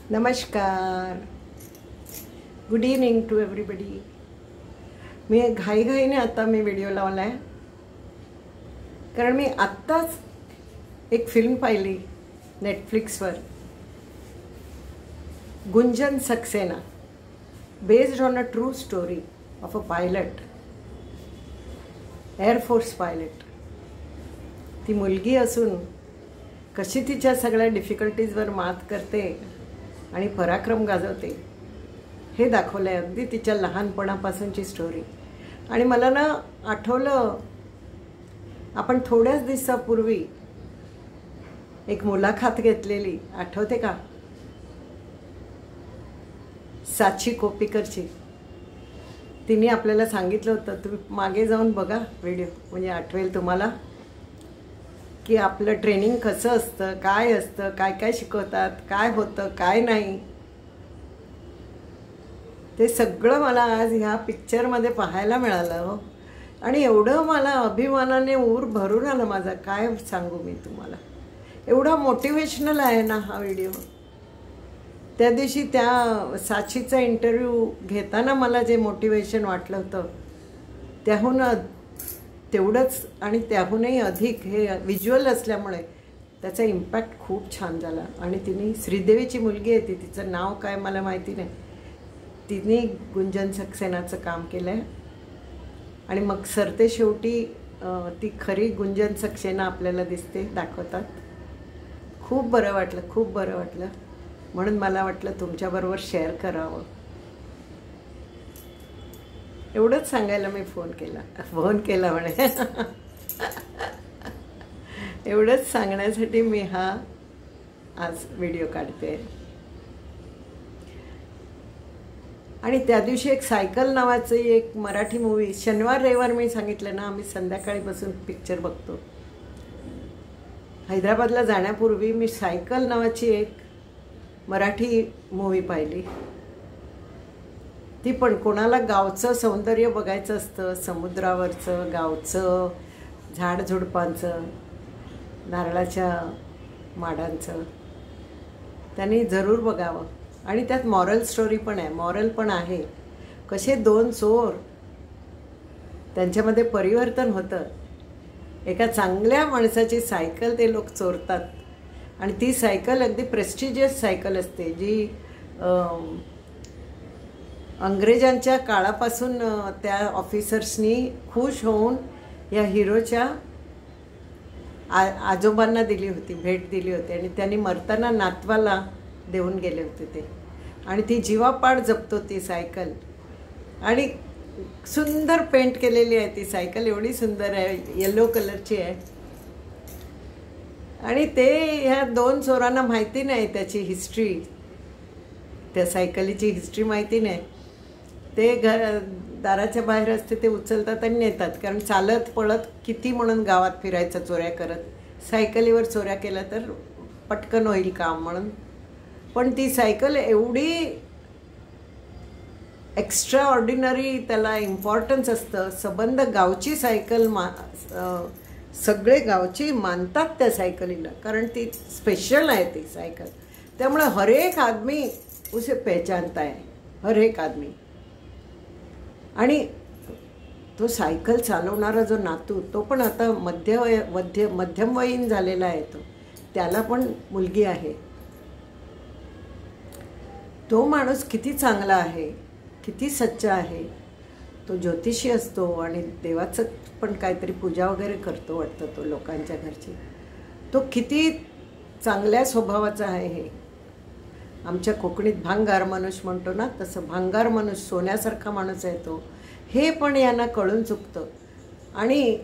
नमस्कार, good evening to everybody. मी घाईघाईने आता व्हिडिओ लावला आहे कारण मी आत्ताच एक फिल्म पाहिली नेटफ्लिक्सवर, Gunjan Saxena, based on a true story of a pilot, air force pilot. ती मुलगी असून कशी तिच्या सगळ्या डिफिकल्टीजवर मात करते आणि पराक्रम गाजवते हे दाखवलं आहे। अगदी तिच्या लहानपणापासूनची स्टोरी। आणि मला ना आठवलं, आपण थोड्याच दिवसापूर्वी एक मुलाखत घेतलेली, आठवते का? साची कोपीकरची। तिने आपल्याला सांगितलं होतं, तुम्ही मागे जाऊन बघा व्हिडिओ, म्हणजे आठवेल तुम्हाला की आपलं ट्रेनिंग कसं असतं, काय असतं, काय काय शिकवतात, काय होतं काय नाही, ते सगळं मला आज ह्या पिक्चरमध्ये पाहायला मिळालं हो। आणि एवढं मला अभिमानाने ऊर भरून आलं माझा, काय सांगू मी तुम्हाला। एवढा मोटिवेशनल आहे ना हा व्हिडिओ। त्या दिवशी त्या साचीचा इंटरव्ह्यू घेताना मला जे मोटिवेशन वाटलं होतं त्याहून तेवढंच आणि त्याहूनही अधिक हे व्हिज्युअल असल्यामुळे त्याचा इम्पॅक्ट खूप छान झाला। आणि तिने, श्रीदेवीची मुलगी आहे ती, तिचं नाव काय मला माहिती नाही, तिने गुंजन सक्सेनाचं काम केलं आहे। आणि मग सरते शेवटी ती खरी गुंजन सक्सेना आपल्याला दिसते, दाखवतात। खूप बरं वाटलं, खूप बरं वाटलं, म्हणून मला वाटलं तुमच्याबरोबर शेअर करावं। एवढंच सांगायला मी फोन केला म्हणे एवढंच सांगण्यासाठी मी हा आज व्हिडिओ काढते। आणि त्या दिवशी एक सायकल नावाची एक मराठी मूवी, शनिवार रविवार मी सांगितलं ना, आम्ही संध्याकाळी बसून पिक्चर बघतो। हैदराबादला जाण्यापूर्वी मी सायकल नावाची एक मराठी मूवी पाहिली। ती पण कोणाला गावचं सौंदर्य बघायचं असतं, समुद्रावरचं, गावचं, झाडझुडपांचं, नारळाच्या माडांचं, त्यांनी जरूर बघावं। आणि त्यात मॉरल स्टोरी पण आहे, मॉरल पण आहे। कसे दोन चोर, त्यांच्यामध्ये परिवर्तन होतं। एका चांगल्या माणसाची सायकल ते लोक चोरतात आणि ती सायकल अगदी प्रेस्टिजियस सायकल असते, जी अंग्रेजांच्या काळापासून त्या ऑफिसर्सनी खुश होऊन या हिरोच्या आजोबांना दिली होती, भेट दिली होती। आणि त्यांनी मरताना नातवाला देऊन गेले होते ते। आणि ती जीवापाड जपतो ती सायकल। आणि सुंदर पेंट केलेली आहे ती सायकल, एवढी सुंदर आहे, येलो कलरची आहे। आणि ते ह्या दोन चोरांना माहिती नाही त्याची हिस्ट्री, त्या सायकलीची हिस्ट्री माहिती नाही। ते दाराच्या बाहेर असते, ते उचलतात आणि नेतात, कारण चालत पळत किती म्हणून गावात फिरायचं चोऱ्या करत, सायकलीवर चोऱ्या केल्या तर पटकन होईल काम म्हणून। पण ती सायकल एवढी एक्स्ट्रा ऑर्डिनरी, त्याला इम्पॉर्टन्स असतं। सबंध गावची सायकल, सगळे गावची मानतात त्या सायकलीला, कारण ती स्पेशल आहे ती सायकल। त्यामुळे हर एक आदमी उसे पहचानता है, हर एक आदमी। आणि तो सायकल चालवणारा जो नातू, तो पण आता मध्यमवयीन झालेला आहे, त्याला पण मुलगी आहे। तो माणूस किती चांगला आहे, किती सच्चा आहे। तो ज्योतिषी असतो आणि देवाचं पण काहीतरी पूजा वगैरे करतो वाटतं तो, लोकांच्या घरची। तो किती चांगल्या स्वभावाचा आहे हे। आमच्या कोकणीत भांगार माणूस म्हणतो ना, तसं भांगार माणूस, सोन्यासारखा माणूस आहे तो। हे पण यांना कळून चुकतं आणि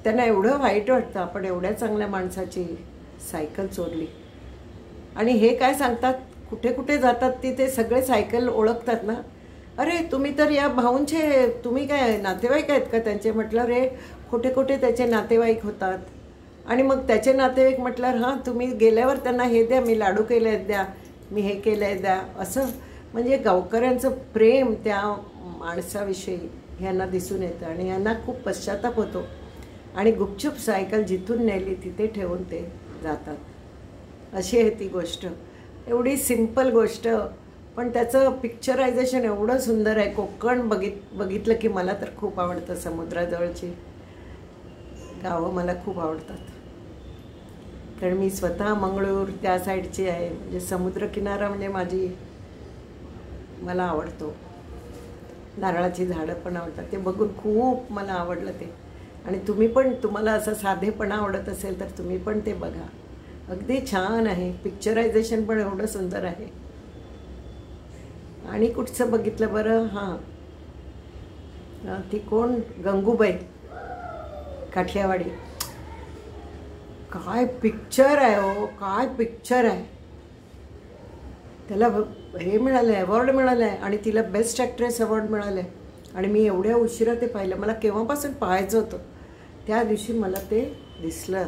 त्यांना एवढं वाईट वाटतं, आपण एवढ्या चांगल्या माणसाची सायकल चोरली। आणि हे काय सांगतात, कुठे कुठे जातात तिथे सगळे सायकल ओळखतात ना, अरे तुम्ही तर या भाऊंचे, तुम्ही काय नातेवाईक आहेत का त्यांचे? म्हटलं रे, कुठे कुठे त्याचे नातेवाईक होतात। आणि मग त्याचे नातेवाईक म्हटल्यावर, हां तुम्ही गेल्यावर त्यांना हे द्या, मी लाडू केले आहेत द्या, मी हे केलं आहे द्या, असं। म्हणजे गावकऱ्यांचं प्रेम त्या माणसाविषयी ह्यांना दिसून येतं आणि यांना खूप पश्चाताप होतो। आणि गुपचूप सायकल जिथून नेली तिथे ठेवून ते जातात, अशी आहे ती गोष्ट। एवढी सिंपल गोष्ट, पण त्याचं पिक्चरायझेशन एवढं सुंदर आहे. कोकण बघितलं की मला तर खूप आवडतं. समुद्राजवळची गावं मला खूप आवडतात, कारण मी स्वतः मंगळूर त्या साईडची आहे. म्हणजे समुद्रकिनारा म्हणजे मला आवडतो. नारळाची झाडं पण आवडतात, ते बघून खूप मला आवडलं ते. आणि तुम्हाला असं साधेपणा आवडत असेल तर तुम्ही पण ते बघा. अगदी छान आहे. पिक्चरायझेशन पण एवढं सुंदर आहे. आणि कुठचं बघितलं बरं? हां, ती कोण, गंगूबाई काठियावाडी. काय पिक्चर आहे हो, काय पिक्चर आहे. त्याला हे मिळालं आहे, अवॉर्ड मिळालं आहे, आणि तिला बेस्ट ॲक्ट्रेस अवॉर्ड मिळालं आहे. आणि मी एवढ्या उशिरा ते पाहिलं. मला केव्हापासून पाहायचं होतं. त्या दिवशी मला ते दिसलं.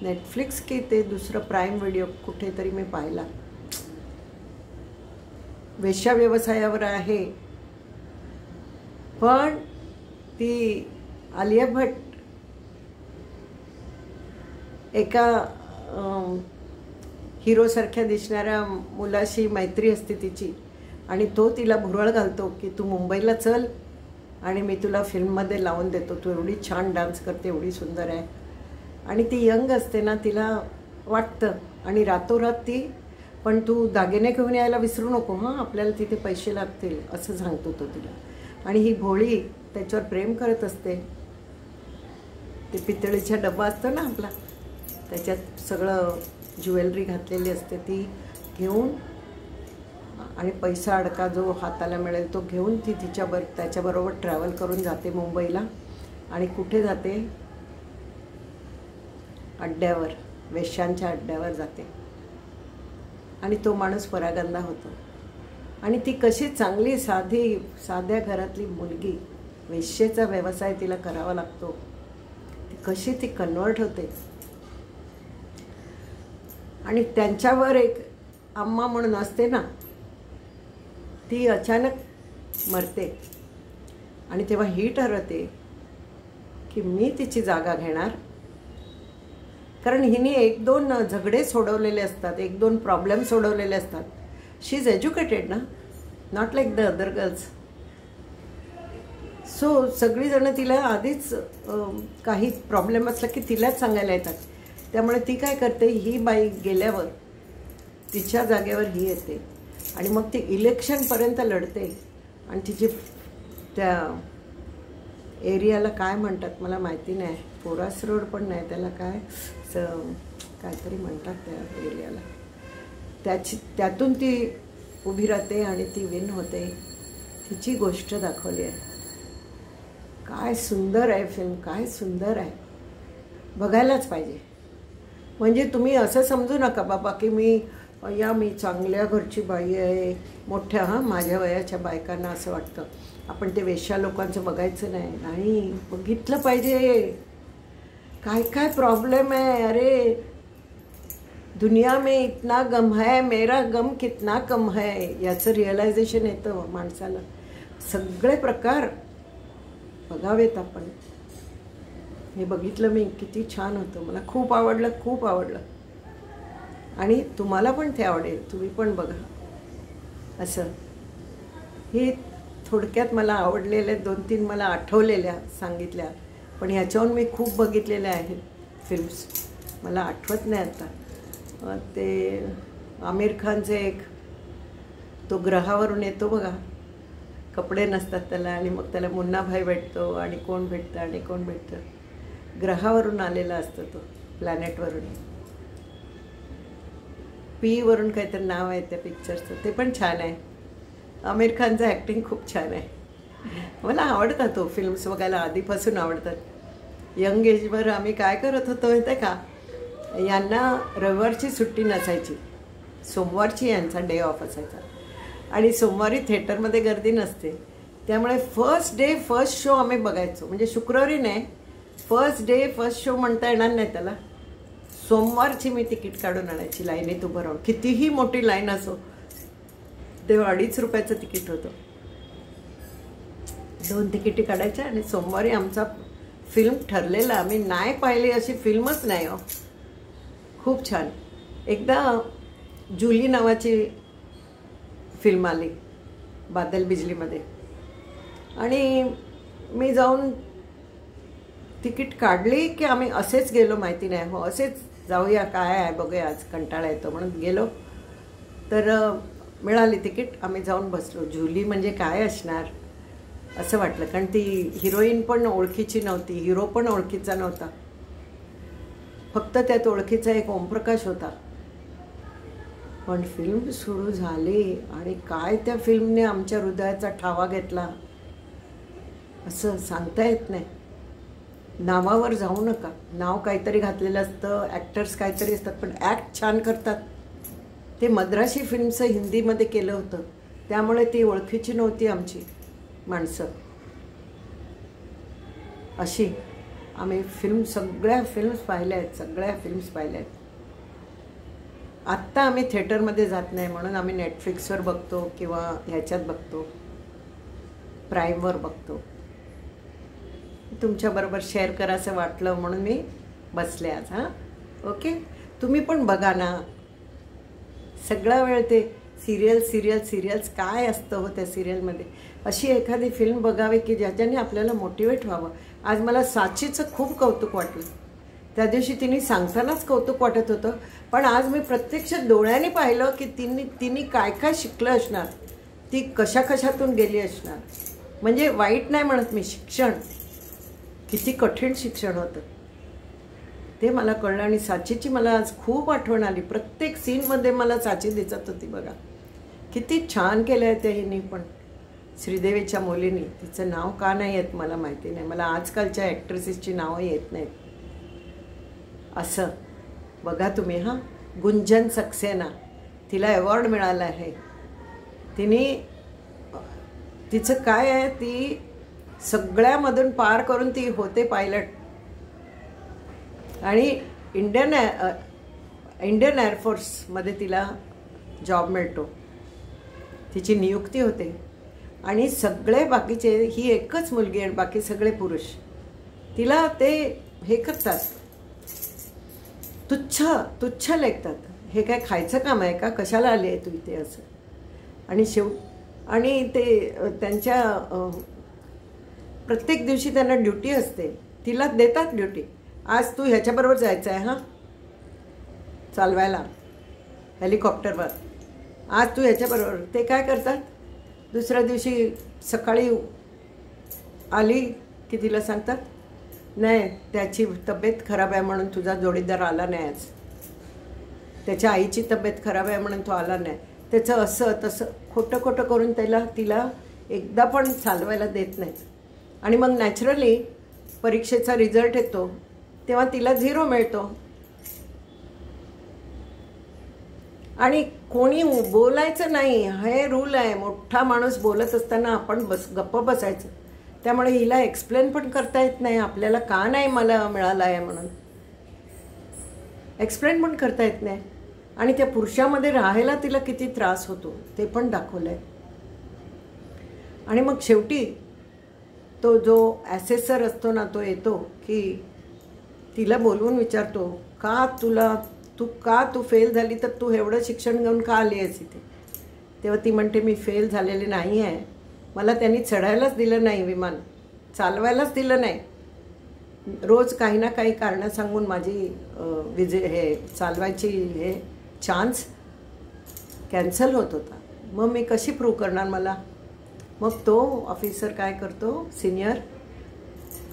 नेटफ्लिक्स की ते दुसरं प्राईम व्हिडिओ कुठेतरी मी पाहिला. वेश्या व्यवसायावर आहे, पण ती आलिया भट्ट एका हिरोसारख्या दिसणाऱ्या मुलाशी मैत्री असते तिची, आणि तो तिला भुरळ घालतो की तू मुंबईला चल आणि मी तुला फिल्ममध्ये लावून देतो, तू एवढी छान डान्स करते, एवढी सुंदर आहे. आणि ती यंग असते ना, तिला वाटतं, आणि रातोरात ती, पण तू दागिने घेऊन यायला विसरू नको हां, आपल्याला तिथे पैसे लागतील असं सांगतो तो तिला. आणि ही भोळी त्याच्यावर प्रेम करत असते. ते पितळीचा डबा असतो ना आपला, त्याच्यात सगळं ज्वेलरी घातलेली असते, ती घेऊन, आणि पैसा अडका जो हाताला मिळेल तो घेऊन ती त्याच्याबरोबर ट्रॅव्हल करून जाते मुंबईला. आणि कुठे जाते? अड्ड्यावर, वेश्यांच्या अड्ड्यावर जाते. आणि तो माणूस परागंदा होतो. आणि ती कशी चांगली साध्या घरातली मुलगी, वेश्येचा व्यवसाय तिला करावा लागतो, ती कशी कन्वर्ट होते. आणि त्यांच्यावर एक अम्मा म्हणून असते ना, ती अचानक मरते. आणि तेव्हा ही ठरवते की मी तिची जागा घेणार, कारण हिने 1-2 झगडे सोडवलेले असतात, 1-2 प्रॉब्लेम सोडवलेले असतात. शी इज एज्युकेटेड ना, not like the other girls. So सगळीजणं तिला आधीच काही प्रॉब्लेम असला की तिलाच सांगायला येतात. त्यामुळे ती काय करते, ही बाई गेल्यावर तिच्या जागेवर ही येते, आणि मग ती इलेक्शनपर्यंत लढते. आणि तिची त्या एरियाला काय म्हणतात मला माहिती नाही, पोरास रोड पण नाही त्याला, काहीतरी म्हणतात त्या एरियाला. त्यातून ती उभी राहते आणि ती विन होते. तिची गोष्ट दाखवली आहे. काय सुंदर आहे फिल्म, काय सुंदर आहे, बघायलाच पाहिजे. म्हणजे तुम्ही असं समजू नका बाबा की मी चांगल्या घरची बाई आहे, मोठ्या माझ्या वयाच्या बायकांना असं वाटतं आपण ते वेश्या लोकांचं बघायचं नाही, बघितलं पाहिजे. काय प्रॉब्लेम है, अरे दुनिया में इतना गम है, मेरा गम कितना कम है, याचं रिअलायझेशन येतं माणसाला. सगळे प्रकार बघावेत आपण. हे बघितलं मी, किती छान होतं, मला खूप आवडलं. आणि तुम्हाला पण ते आवडेल, तुम्ही पण बघा. असं हे थोडक्यात मला आवडलेल्या 2-3 मला आठवलेल्या सांगितल्या, पण ह्याच्याहून मी खूप बघितलेल्या आहेत फिल्म्स, मला आठवत नाही आता. ते आमिर खानचे एक, तो ग्रहावरून येतो बघा, कपडे नसतात त्याला, आणि मग त्याला मुन्ना भाई भेटतो, आणि कोण भेटतं, ग्रहावरून आलेला असतो तो, प्लॅनेटवरून. पी वरून काहीतरी नाव आहे त्या पिक्चरचं, ते पण छान आहे. आमिर खानचं ॲक्टिंग खूप छान आहे. मला आवडतात तो फिल्म्स बघायला, आधीपासून आवडतात. यंग एजवर आम्ही काय करत होतो माहिती आहे का, यांना रविवारची सुट्टी नसायची, सोमवारची यांचा डे ऑफ असायचा, आणि सोमवारी थिएटरमध्ये गर्दी नसते. त्यामुळे फर्स्ट डे फर्स्ट शो आम्ही बघायचो. म्हणजे शुक्रवारी नाही, फर्स्ट डे फर्स्ट शो म्हणता येणार नाही त्याला, सोमवारची मी तिकीट काढून आणायची लाईनीत उभं राहून. कितीही मोठी लाईन असो, तेव्हा 2.5 रुपयाचं तिकीट होतं. 2 तिकिटी काढायच्या, आणि सोमवारी आमचा फिल्म ठरलेला. आम्ही नाही पाहिली अशी फिल्मच नाही हो, खूप छान. एकदा जुली नावाची फिल्म आली बादल बिजलीमध्ये, आणि मी जाऊन तिकीट काढली की आम्ही असेच गेलो, माहिती नाही, हो असेच जाऊया, काय आहे बघूया, आज कंटाळा येतो म्हणून गेलो. तर मिळाली तिकीट, आम्ही जाऊन बसलो. जुली म्हणजे काय असणार असं वाटलं, कारण ती हिरोईन पण ओळखीची नव्हती, हिरो पण ओळखीचा नव्हता, फक्त त्यात ओळखीचा एक ओमप्रकाश होता. पण फिल्म सुरू झाली आणि काय त्या फिल्मने आमच्या हृदयाचा ठावा घेतला असं सांगता येत नाही. नावावर जाऊ नका, नाव काहीतरी घातलेलं असतं, ॲक्टर्स काहीतरी असतात, पण ॲक्ट छान करतात. ते मद्रासी फिल्मचं हिंदीमध्ये केलं होतं, त्यामुळे ती ओळखीची नव्हती आमची माणसं. अशी आम्ही सगळ्या फिल्म्स पाहिल्या आहेत, सगळ्या फिल्म्स पाहिल्या आहेत. आत्ता आम्ही थिएटरमध्ये जात नाही, म्हणून आम्ही नेटफ्लिक्सवर बघतो किंवा ह्याच्यात बघतो, प्राईमवर बघतो. तुमच्याबरोबर शेअर करायचं वाटलं म्हणून मी बसले आज. हां, ओके. तुम्ही पण बघा ना. सगळा वेळ ते सिरियल्स काय असतं हो त्या सिरियलमध्ये. अशी एखादी फिल्म बघावी की ज्याच्याने आपल्याला मोटिवेट व्हावं. आज मला साचीचं खूप कौतुक वाटलं. त्या दिवशी तिने सांगतानाच कौतुक वाटत होतं, पण आज मी प्रत्यक्ष डोळ्याने पाहिलं की तिने काय काय शिकलं असणार, ती कशातून गेली असणार. म्हणजे वाईट नाही म्हणत मी, शिक्षण किती कठीण शिक्षण होतं ते मला कळलं. आणि साचीची मला आज खूप आठवण आली. प्रत्येक सीनमध्ये मला साची दिसत होती. बघा किती छान केलं आहे ते हिने पण, श्रीदेवीच्या मुलीनी. तिचं नाव का नाही येत मला माहिती नाही, मला आजकालच्या ॲक्ट्रेसेसची नावं येत नाहीत. असं बघा तुम्ही. हां, गुंजन सक्सेना, तिला अवॉर्ड मिळाला आहे. तिचं काय आहे, ती सगळ्यामधून पार करून ती होते पायलट, आणि इंडियन एअरफोर्समध्ये तिला जॉब मिळतो, तिची नियुक्ती होते. आणि सगळे बाकीचे, ही एकच मुलगी आणि बाकी सगळे पुरुष तिला ते हे करतात, तुच्छ लेखतात. हे काय खायचं काम आहे का, कशाला आली आहे तू इथे, असं. आणि ते त्यांच्या प्रत्येक दिवशी त्यांना ड्युटी असते, तिला देतात ड्युटी. आज तू ह्याच्याबरोबर जायचं आहे, हां, चालवायला हेलिकॉप्टरवर, आज तू ह्याच्याबरोबर. ते काय करतात, दुसऱ्या दिवशी सकाळी आली की तिला सांगतात, नाही त्याची तब्येत खराब आहे म्हणून तुझा जोडीदार आला नाही आज, त्याच्या आईची तब्येत खराब आहे म्हणून तो आला नाही, त्याचं असं तसं खोटं करून तिला एकदा पण चालवायला देत नाहीत. आणि मग नॅचरली परीक्षेचा रिझल्ट येतो तेव्हा तिला 0 मिळतो. आणि कोणी बोलायचं नाही, हे रूल आहे. मोठा माणूस बोलत असताना आपण गप्प बसायचं. त्यामुळे हिला एक्सप्लेन पण करता येत नाही आपल्याला का नाही मला मिळालं आहे म्हणून, एक्सप्लेन पण करता येत नाही. आणि त्या पुरुषामध्ये राहायला तिला किती त्रास होतो ते पण दाखवलं आहे. आणि मग शेवटी तो जो ॲसेसर असतो ना, तो येतो की तिला बोलवून विचारतो, तू फेल झाली तर तू एवढं शिक्षण घेऊन का आली आहेस इथे. तेव्हा ती म्हणते, मी फेल झालेले नाही आहे, मला त्यांनी चढायलाच दिलं नाही, विमान चालवायलाच दिलं नाही, रोज काही ना काही कारणं सांगून माझी चालवायची चान्स कॅन्सल होत होता. मग मी कशी प्रूव्ह करणार मला. मग तो ऑफिसर काय करतो, सिनियर,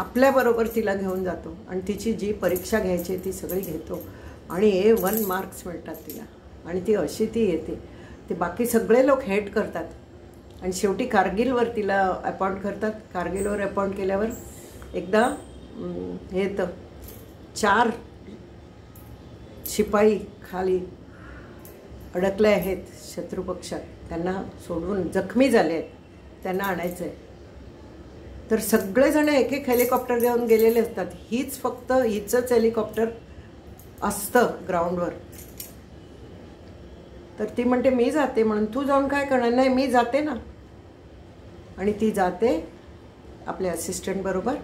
आपल्याबरोबर तिला घेऊन जातो आणि तिची जी परीक्षा घ्यायची ती सगळी घेतो आणि A1 मार्क्स मिळतात तिला. आणि ती येते. ते बाकी सगळे लोक हेट करतात. आणि शेवटी कारगिलवर तिला अपॉइंट करतात. कारगिलवर अपॉइंट केल्यावर एकदा हे तर 4 शिपाई खाली अडकले आहेत शत्रुपक्षात, त्यांना सोडून जखमी झाले आहेत, त्यांना आणायचं आहे. तर सगळेजण एक हेलिकॉप्टर घेऊन गेलेले असतात. हिचंच हेलिकॉप्टर असतं ग्राउंडवर. तर ती म्हणते, मी जाते म्हणून. तू जाऊन काय करणार. नाही, मी जाते ना. आणि ती जाते आपल्या असिस्टंट बरोबर.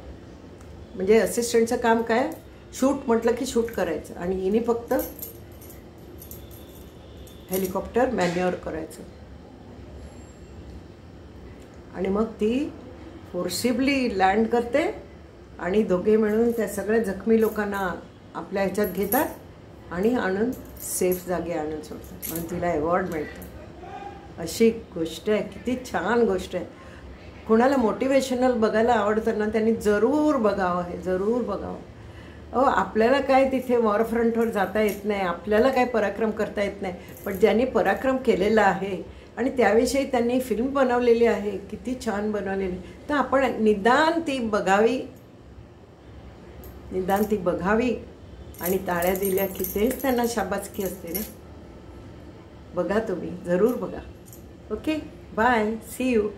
म्हणजे असिस्टंटचं काम काय, शूट म्हटलं की शूट करायचं. आणि हिने फक्त हेलिकॉप्टर मॅन्युअर करायचं आणि मग ती फोर्सिबली लँड करते आणि दोघे मिळून त्या सगळ्या जखमी लोकांना आपल्या ह्याच्यात घेतात आणि आणून सेफ जागी आणून सोडतात, म्हणून तिला अवॉर्ड मिळतं. अशी गोष्ट आहे, किती छान गोष्ट आहे. कोणाला मोटिवेशनल बघायला आवडतं ना, त्यांनी जरूर बघावं, हे जरूर बघावं. आपल्याला काय तिथे वॉरफ्रंटवर जाता येत नाही, आपल्याला काय पराक्रम करता येत नाही, पण ज्यांनी पराक्रम केलेला आहे आणि त्याविषयी त्यांनी फिल्म बनवलेली आहे, किती छान बनवलेली, तर आपण निदान ती बघावी आणि टाळ्या दिल्या की तेच त्यांना शाबासकी असते ना. बघा, तुम्ही जरूर बघा. Okay, bye, see you.